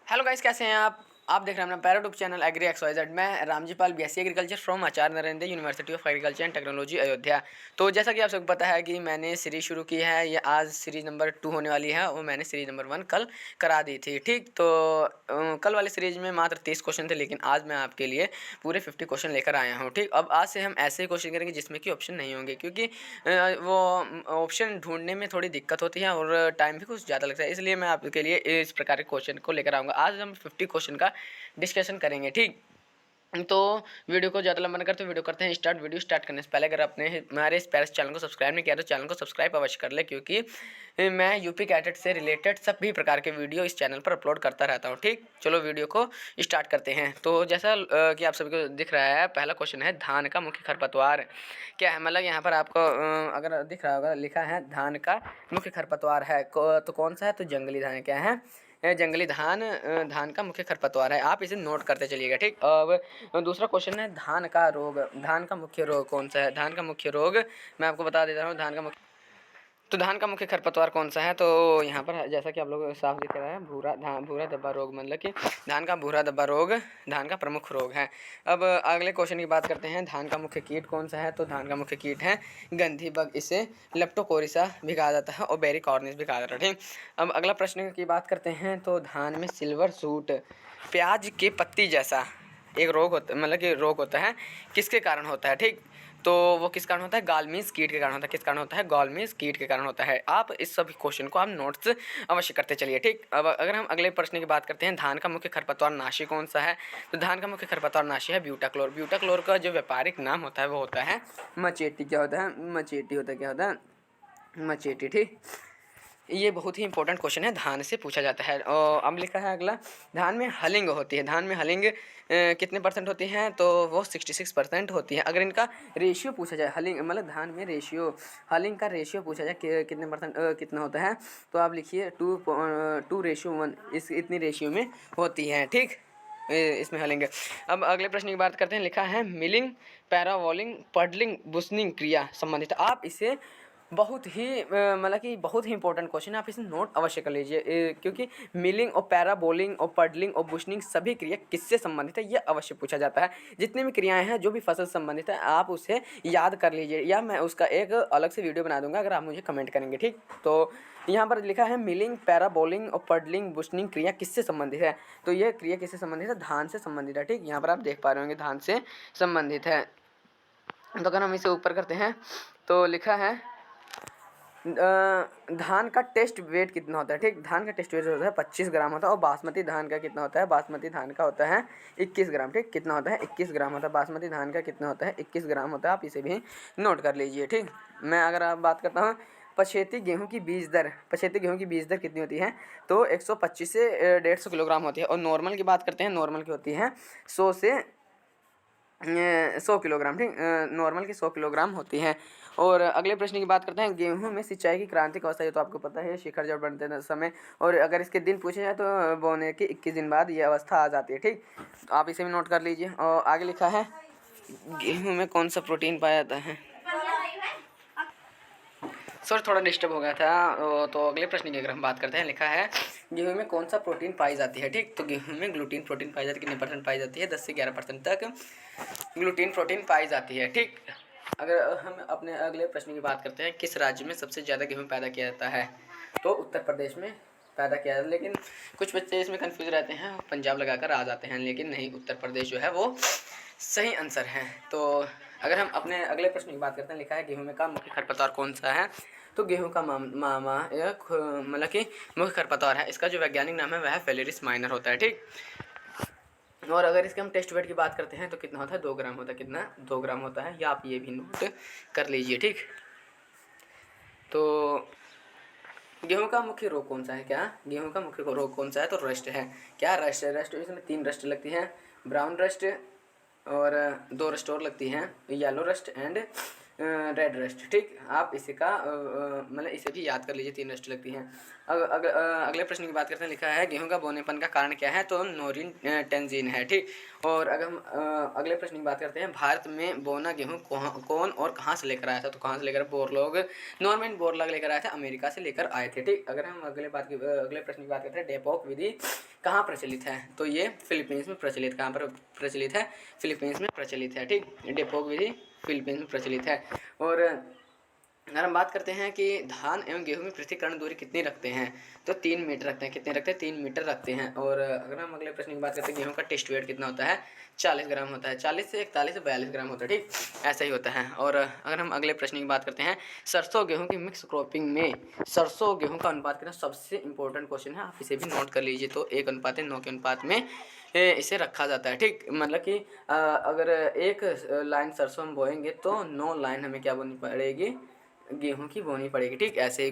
Hello guys, कैसे हैं आप देख रहे हैं अपना पैराडूब चैनल एग्री XYZ। मैं Ramjipal BSc agriculture from Acharya Narendra university of agriculture and technology Ayodhya. तो जैसा कि आप सबको पता है कि मैंने सीरीज शुरू की है, ये आज सीरीज नंबर 2 होने वाली है और मैंने सीरीज नंबर 1 कल करा दी थी। ठीक, तो कल वाली सीरीज में मात्र 30 क्वेश्चन थे, लेकिन आज मैं आपके लिए पूरे 50 क्वेश्चन लेकर आया हूँ। ठीक, अब आज से हम ऐसे ही क्वेश्चन करेंगे जिसमें कि ऑप्शन नहीं होंगे, क्योंकि वो ऑप्शन ढूंढने में थोड़ी दिक्कत होती है और टाइम भी कुछ ज़्यादा लगता है, इसलिए मैं आपके लिए इस प्रकार के क्वेश्चन को लेकर आऊँगा। आज हम 50 क्वेश्चन का डिस्कशन करेंगे। ठीक, तो वीडियो को ज़्यादा लंबा न करते वीडियो करते हैं स्टार्ट। वीडियो स्टार्ट करने से पहले अगर आपने हमारे इस पैरस चैनल को सब्सक्राइब नहीं किया तो चैनल को सब्सक्राइब अवश्य कर ले, क्योंकि मैं यूपी कैडेट से रिलेटेड सभी प्रकार के वीडियो इस चैनल पर अपलोड करता रहता हूँ। ठीक, चलो वीडियो को स्टार्ट करते हैं। तो जैसा कि आप सभी को दिख रहा है, पहला क्वेश्चन है धान का मुख्य खरपतवार क्या है। मतलब यहाँ पर आपको अगर दिख रहा होगा, लिखा है धान का मुख्य खरपतवार है तो कौन सा है, तो जंगली धान। क्या है? जंगली धान धान का मुख्य खरपतवार है। आप इसे नोट करते चलिएगा। ठीक, अब दूसरा क्वेश्चन है धान का रोग। धान का मुख्य रोग कौन सा है? धान का मुख्य रोग मैं आपको बता देता हूँ। धान का मुख्य खरपतवार कौन सा है, तो यहाँ पर जैसा कि आप लोग साफ दिख रहा है, भूरा धब्बा रोग। मतलब कि धान का भूरा धब्बा रोग धान का प्रमुख रोग है। अब अगले क्वेश्चन की बात करते हैं, धान का मुख्य कीट कौन सा है, तो धान का मुख्य कीट है गंधी बग। इसे लेप्टोकोरिसा भी कहा जाता है और बेरिकॉर्निस भी कहा जाता है। ठीक, अब अगला प्रश्न की बात करते हैं, तो धान में सिल्वर सूट प्याज के पत्ती जैसा एक रोग होता है, मतलब कि रोग होता है, किसके कारण होता है? ठीक, तो वो किस कारण होता है? गालमीज कीट के कारण होता है। किस कारण होता है? गालमीज कीट के कारण होता है। आप इस सभी क्वेश्चन को आप नोट्स अवश्य करते चलिए। ठीक, अब अगर हम अगले प्रश्न की बात करते हैं, धान का मुख्य खरपतवार नाशी कौन सा है, तो धान का मुख्य खरपतवार नाशी है ब्यूटाक्लोर। ब्यूटाक्लोर का जो व्यापारिक नाम होता है वो होता है मचेटी। क्या होता है? मचेटी होता है। क्या होता है? मचेटी। ठीक, ये बहुत ही इंपॉर्टेंट क्वेश्चन है, धान से पूछा जाता है। और अब लिखा है अगला, धान में हलिंग होती है। धान में हलिंग कितने परसेंट होती है, तो वो 66% होती है। अगर इनका रेशियो पूछा जाए, हलिंग मतलब धान में रेशियो, हलिंग का रेशियो पूछा जाए कि कितने परसेंट कितना होता है, तो आप लिखिए 2:1 इस इतनी रेशियो में होती है। ठीक, इसमें हलिंग। अब अगले प्रश्न की बात करते हैं, लिखा है मिलिंग पैरावॉलिंग पडलिंग बुशनिंग क्रिया संबंधित। आप इसे बहुत ही मतलब कि बहुत ही इंपॉर्टेंट क्वेश्चन है, आप इसे नोट अवश्य कर लीजिए, क्योंकि मिलिंग और पैराबोलिंग और पडलिंग और बुशनिंग सभी क्रिया किससे संबंधित है, ये अवश्य पूछा जाता है। जितनी भी क्रियाएं हैं जो भी फसल संबंधित है, आप उसे याद कर लीजिए, या मैं उसका एक अलग से वीडियो बना दूंगा अगर आप मुझे कमेंट करेंगे। ठीक, तो यहाँ पर लिखा है मिलिंग पैराबोलिंग और पडलिंग बुशनिंग क्रिया किससे संबंधित है, तो ये क्रिया किससे संबंधित है? धान से संबंधित है। ठीक, यहाँ पर आप देख पा रहे होंगे धान से संबंधित है। तो अगर हम इसे ऊपर करते हैं, तो लिखा है धान का टेस्ट वेट कितना होता है। ठीक, धान का टेस्ट वेट होता है 25 ग्राम होता है। और बासमती धान का कितना होता है? बासमती धान का होता है 21 ग्राम। ठीक, कितना होता है? 21 ग्राम होता है। बासमती धान का कितना होता है? 21 ग्राम होता है। आप इसे भी नोट कर लीजिए। ठीक, मैं अगर आप बात करता हूँ पछेती गेहूं की बीज दर, पछेती गेहूं की बीज दर कितनी होती है, तो 125 से 150 किलोग्राम होती है। और नॉर्मल की बात करते हैं, नॉर्मल की होती है 100 से 100 किलोग्राम। ठीक, नॉर्मल की 100 किलोग्राम होती हैं। और अगले प्रश्न की बात करते हैं, गेहूं में सिंचाई की क्रांतिक अवस्था, ये तो आपको पता है, शिखर जब बनते समय, और अगर इसके दिन पूछे जाए तो बोने के 21 दिन बाद ये अवस्था आ जाती है। ठीक, तो आप इसे भी नोट कर लीजिए। और आगे लिखा है गेहूं में कौन सा प्रोटीन पाया जाता है। सर थोड़ा डिस्टर्ब हो गया था। तो अगले प्रश्न की अगर हम बात करते हैं, लिखा है गेहूं में कौन सा प्रोटीन पाई जाती है। ठीक, तो गेहूं में ग्लूटीन प्रोटीन पाई जाती है। कितने परसेंट पाई जाती है? 10 से 11% तक ग्लूटीन प्रोटीन पाई जाती है। ठीक, अगर हम अपने अगले प्रश्न की बात करते हैं, किस राज्य में सबसे ज़्यादा गेहूं पैदा किया जाता है, तो उत्तर प्रदेश में पैदा किया जाता है। लेकिन कुछ बच्चे इसमें कंफ्यूज रहते हैं, पंजाब लगाकर आ जाते हैं, लेकिन नहीं, उत्तर प्रदेश जो है वो सही आंसर है। तो अगर हम अपने अगले प्रश्न की बात करते हैं, लिखा है गेहूं में का मुख्य खरपतवार कौन सा है, तो गेहूं का मामा मतलब कि मुख्य खरपतवार है, इसका जो वैज्ञानिक नाम है वह है फेलेरिस माइनर होता है। ठीक, और अगर इसके हम टेस्ट वेट की बात करते हैं, तो कितना होता है? 2 ग्राम होता है। कितना? 2 ग्राम होता है, या आप ये भी नोट कर लीजिए। ठीक, तो गेहूं का मुख्य रोग कौन सा है? क्या गेहूं का मुख्य रोग कौन सा है, तो रस्ट है। क्या रस्ट है? रस्ट इसमें 3 रस्ट लगती हैं, ब्राउन रस्ट और 2 रस्ट और लगती हैं, yellow rust and red rust. ठीक, आप इसका मतलब इसे भी याद कर लीजिए, 3 रस्ट लगती हैं। अगले प्रश्न की बात करते हैं, लिखा है गेहूं का बोनेपन का कारण क्या है, तो नोरिन टेंजीन है। ठीक, और अगर हम अगले प्रश्न की बात करते हैं, भारत में बोना गेहूं कौन और कहाँ से लेकर आया था, तो कहाँ से लेकर बोरलॉग नॉर्मन बोरलॉग लेकर आए थे, अमेरिका से लेकर आए थे। ठीक, अगर हम अगले प्रश्न की बात करते हैं, डेपोक विधि कहाँ प्रचलित है, तो ये फिलीपींस में प्रचलित, कहाँ पर प्रचलित है, फिलीपींस में प्रचलित है। ठीक, डेपोक विधि फिलीपींस में प्रचलित है। और अगर हम बात करते हैं कि धान एवं गेहूं में पृथक्करण दूरी कितनी रखते हैं, तो 3 मीटर रखते हैं। कितने रखते हैं, 3 मीटर रखते हैं। और अगर हम अगले प्रश्न की बात करते हैं, गेहूं का टेस्ट वेट कितना होता है, 40 ग्राम होता है, 40 से 41 से 42 ग्राम होता है। ठीक, ऐसा ही होता है। और अगर हम अगले प्रश्न की बात करते हैं, सरसों गेहूं की मिक्स क्रॉपिंग में सरसों गेहूं का अनुपात कितना, सबसे इंपॉर्टेंट क्वेश्चन है, आप इसे भी नोट कर लीजिए। तो 1:9 के अनुपात में इसे रखा जाता है। ठीक, मतलब कि अगर एक लाइन सरसों हम बोएंगे तो 9 लाइन हमें क्या बोनी पड़ेगी, गेहूं की बोनी पड़ेगी। ठीक, ऐसे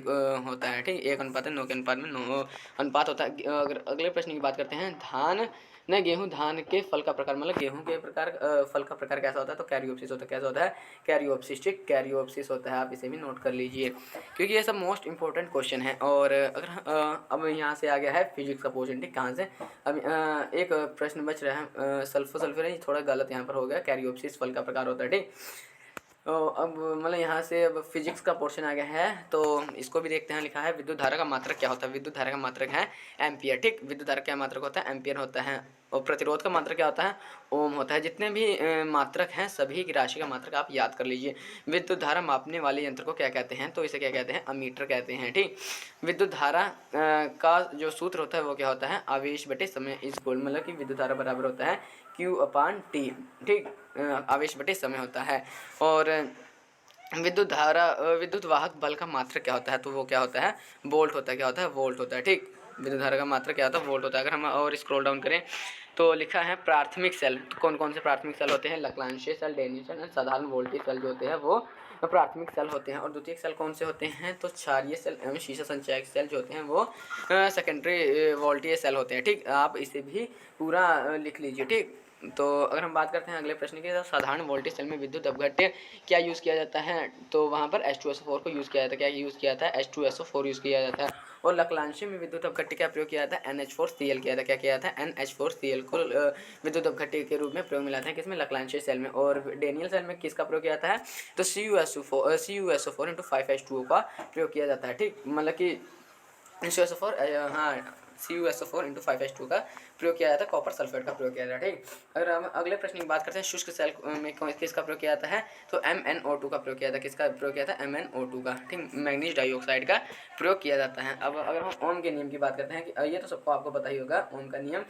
होता है। ठीक, 1:9 के अनुपात में 9 अनुपात होता है। अगर अगले प्रश्न की बात करते हैं, धान न गेहूं धान के फल का प्रकार, मतलब गेहूं के प्रकार फल का प्रकार कैसा होता है, तो कैरियोप्सिस होता है। कैसा होता है, कैरियोप्सिस। ठीक, कैरियोप्सिस होता है, आप इसे भी नोट कर लीजिए क्योंकि ये सब मोस्ट इंपॉर्टेंट क्वेश्चन है। और अगर अब यहाँ से आ गया है फिजिक्स का पोर्शन। ठीक, कहाँ से, अब एक प्रश्न बच रहा है सल्फर थोड़ा गलत यहाँ पर हो गया, कैरियोप्सिस फल का प्रकार होता है। ठीक, तो अब मतलब यहाँ से अब फिजिक्स का पोर्शन आ गया है, तो इसको भी देखते हैं। लिखा है विद्युत धारा का मात्रक क्या होता है, विद्युत धारा का मात्रक है एम्पियर। ठीक, विद्युत धारा क्या मात्रक होता है, एम्पियर होता है। और प्रतिरोध का मात्रक क्या होता है, ओम होता है। जितने भी मात्रक हैं सभी की राशि का मात्रक आप याद कर लीजिए। विद्युत धारा मापने वाले यंत्र को क्या कहते हैं, तो इसे क्या कहते हैं, अमीटर कहते हैं। ठीक, विद्युत धारा का जो सूत्र होता है वो क्या होता है, आवेश बटे समय इज इक्वल, मतलब कि विद्युत धारा बराबर होता है Q/T। ठीक, आवेश बटे समय होता है। और विद्युत वाहक बल का मात्रक क्या होता है, तो वो क्या होता है, वोल्ट होता है। क्या होता है, वोल्ट होता है। ठीक, विद्युत धारा का मात्रक क्या होता है, वोल्ट होता है। अगर हम और स्क्रॉल डाउन करें तो लिखा है प्राथमिक सेल, तो कौन कौन से प्राथमिक सेल होते हैं, लैग्रांज सेल, डेनियल सेल और साधारण वोल्टेज सेल जो होते हैं वो प्राथमिक सेल होते हैं। और द्वितीयक सेल कौन से होते हैं, तो क्षारीय सेल एवं शीशा संचयक सेल जो होते हैं वो सेकेंडरी वोल्टेज सेल होते हैं। ठीक, आप इसे भी पूरा लिख लीजिए। ठीक, तो अगर हम बात करते हैं अगले प्रश्न की, तो साधारण वोल्टेज सेल में विद्युत अपघट्य क्या यूज़ किया जाता है, तो वहाँ पर H2SO4 को यूज़ किया जाता है। क्या यूज़ किया जाता है, H2SO4 यूज़ किया जाता है। और लक्लांशी में विद्युत अपघट्य क्या प्रयोग किया जाता है, NH4Cl किया जाता है। क्या किया जाता है, NH4Cl को विद्युत अपघट्य के रूप में प्रयोग में लाते हैं, किसमें, लक्लांशी सेल में। और डेनियल सेल में किसका प्रयोग किया जाता है, तो CuSO4 into 5H2O का प्रयोग किया जाता है। ठीक, मतलब कि CuSO4 हाँ CuSO4 into 5H2 का प्रयोग किया जाता है, कॉपर सल्फेट का प्रयोग किया जाता है। ठीक, अगर हम अगले प्रश्न की बात करते हैं, शुष्क सेल में किसका प्रयोग किया जाता है, तो MnO2 का प्रयोग किया जाता है। किसका प्रयोग किया जाता है, MnO2 का। ठीक, मैग्नीज डाइऑक्साइड का प्रयोग किया जाता है। अब अगर हम ओम के नियम की बात करते हैं, कि ये तो सबको आपको पता ही होगा ओम का नियम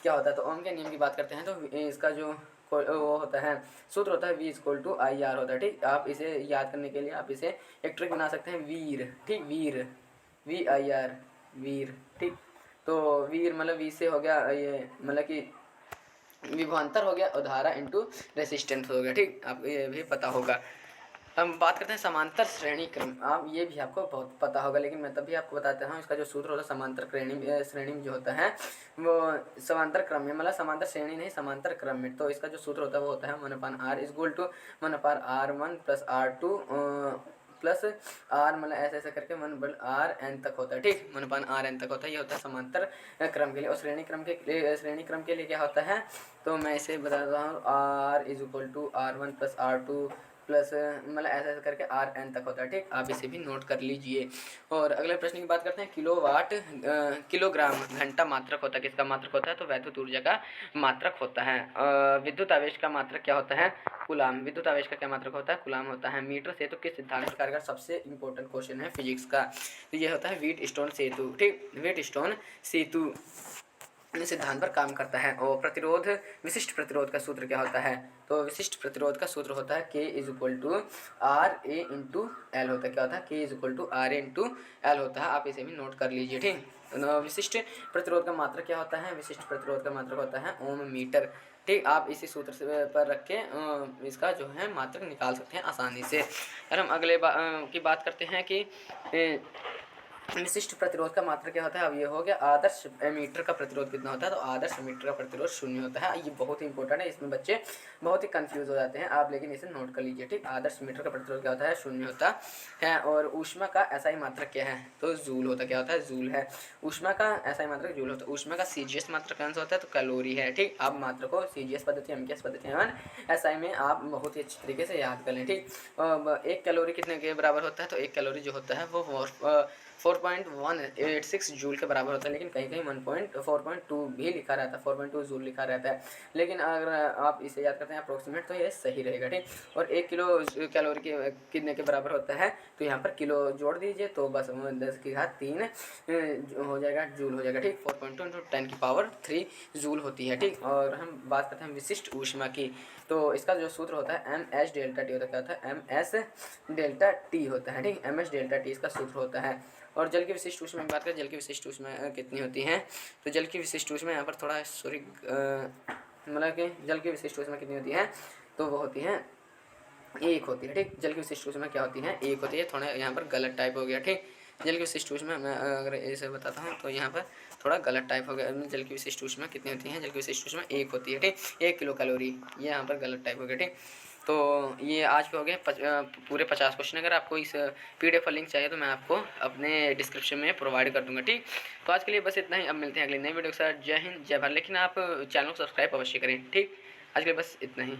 क्या होता है, तो ओम के नियम की बात करते हैं, तो इसका जो वो होता है, सूत्र होता है V=IR होता है। ठीक, आप इसे याद करने के लिए आप इसे एक ट्रिक बना सकते हैं, वीर। ठीक, वीर, VIR, वीर। ठीक, तो वीर मतलब वी से हो गया ये, मतलब कि विभवांतर हो गया, और धारा इंटू रेसिस्टेंस हो गया। ठीक, आपको ये भी पता होगा। हम बात करते हैं समांतर श्रेणी क्रम, आप ये भी आपको बहुत पता होगा, लेकिन मैं तब भी आपको बताता हूँ। इसका जो सूत्र होता है समांतर श्रेणी में जो होता है वो समांतर क्रम में, मतलब समांतर श्रेणी नहीं, समांतर क्रम में। तो इसका जो सूत्र होता है वो होता है 1/r equal to 1/r1 plus R2 plus R, मतलब ऐसे ऐसे करके 1/rn तक होता है। ठीक, 1/rn तक होता है, ये होता है समांतर क्रम के लिए। और श्रेणी क्रम के लिए क्या होता है, तो मैं इसे बता देता हूँ, R=R1 प्लस R2 प्लस, मतलब ऐसा ऐसा करके Rn तक होता है। ठीक, आप इसे भी नोट कर लीजिए। और अगले प्रश्न की बात करते हैं, किलोवाट किलोग्राम घंटा मात्रक होता है, किसका मात्रक होता है, तो वैद्युत ऊर्जा का मात्रक होता है। विद्युत आवेश का मात्रक क्या होता है, कूलाम। विद्युत आवेश का क्या मात्रक होता है, कूलाम होता है। मीटर सेतु किस सिद्धांत प्रकार का, सबसे इंपॉर्टेंट क्वेश्चन है फिजिक्स का, तो ये होता है व्हीटस्टोन सेतु। ठीक, व्हीटस्टोन सेतु सिद्धांत पर काम करता है। और प्रतिरोध, विशिष्ट प्रतिरोध का सूत्र क्या होता है, तो विशिष्ट प्रतिरोध का सूत्र होता है K=RA×L होता है। क्या होता है, K=RA×L होता है, आप इसे भी नोट कर लीजिए। ठीक, विशिष्ट प्रतिरोध का मात्रक क्या होता है, विशिष्ट प्रतिरोध का मात्रक होता है ओम मीटर। ठीक, आप इसी सूत्र से पर रख के इसका जो है मात्रक निकाल सकते हैं आसानी से। अगर हम अगले की बात करते हैं कि विशिष्ट प्रतिरोध का मात्रा क्या होता है, अब ये हो गया। आदर्श एमीटर का प्रतिरोध कितना होता है, तो आदर्श एमीटर का प्रतिरोध 0 होता है। ये बहुत ही इंपॉर्टेंट है, इसमें बच्चे बहुत ही कंफ्यूज हो जाते हैं आप, लेकिन इसे नोट कर लीजिए, ठीक। आदर्श एमीटर का प्रतिरोध क्या होता है, 0 होता है। और ऊष्मा का एसआई मात्रक क्या है, तो जूल होता है। क्या होता है, जूल है। ऊष्मा का एसआई मात्रक जूल होता है। ऊष्मा का सीजीएस मात्रक कौन सा होता है, तो कैलोरी है, ठीक। आप मात्रक को सीजीएस पद्धति, एमकेएस पद्धति एसआई में आप बहुत ही अच्छी तरीके से याद कर लें, ठीक। 1 कैलोरी कितने के बराबर होता है, तो 1 कैलोरी जो होता है वो 4.186 जूल के बराबर होता है, लेकिन कहीं कहीं 4.2 भी लिखा रहता है, 4.2 जूल लिखा रहता है। लेकिन अगर आप इसे याद करते हैं अप्रोक्सीमेट, तो ये सही रहेगा, ठीक। और 1 किलो कैलोरी के कितने के बराबर होता है, तो यहाँ पर किलो जोड़ दीजिए तो बस 10 की घात 3 हो जाएगा, जूल हो जाएगा, ठीक। 4.2 इंटू 10 की पावर 3 जूल होती है, ठीक। और हम बात करते हैं विशिष्ट ऊष्मा की, तो इसका जो सूत्र होता है एम एस डेल्टा टी होता है। क्या होता है, एम एस डेल्टा टी होता है, ठीक। एम एस डेल्टा टी इसका सूत्र होता है। और जल की विशिष्ट ऊष्मा की बात करें, जल की विशिष्ट ऊष्मा कितनी होती है, तो जल की विशिष्ट ऊष्मा यहाँ पर थोड़ा सॉरी मतलब कि जल की विशिष्ट ऊष्मा कितनी होती है, तो वो होती है 1 होती है, ठीक। जल की विशिष्ट ऊष्मा क्या होती है, 1 होती है। थोड़ा यहाँ पर गलत टाइप हो गया, ठीक। जल की विशिष्ट ऊष्मा मैं अगर ऐसे बताता हूँ तो यहाँ पर थोड़ा गलत टाइप हो गया। जल की विशिष्ट ऊष्मा कितनी होती है, जल की विशिष्ट ऊष्मा 1 होती है, ठीक। 1 किलो कैलोरी, ये यहाँ पर गलत टाइप हो गया, ठीक। तो ये आज के हो गए पूरे 50 क्वेश्चन। अगर आपको इस पीडीएफ का लिंक चाहिए तो मैं आपको अपने डिस्क्रिप्शन में प्रोवाइड कर दूंगा, ठीक। तो आज के लिए बस इतना ही, अब मिलते हैं अगली नई वीडियो के साथ। जय हिंद, जय भारत। लेकिन आप चैनल को सब्सक्राइब अवश्य करें, ठीक। आज के लिए बस इतना ही।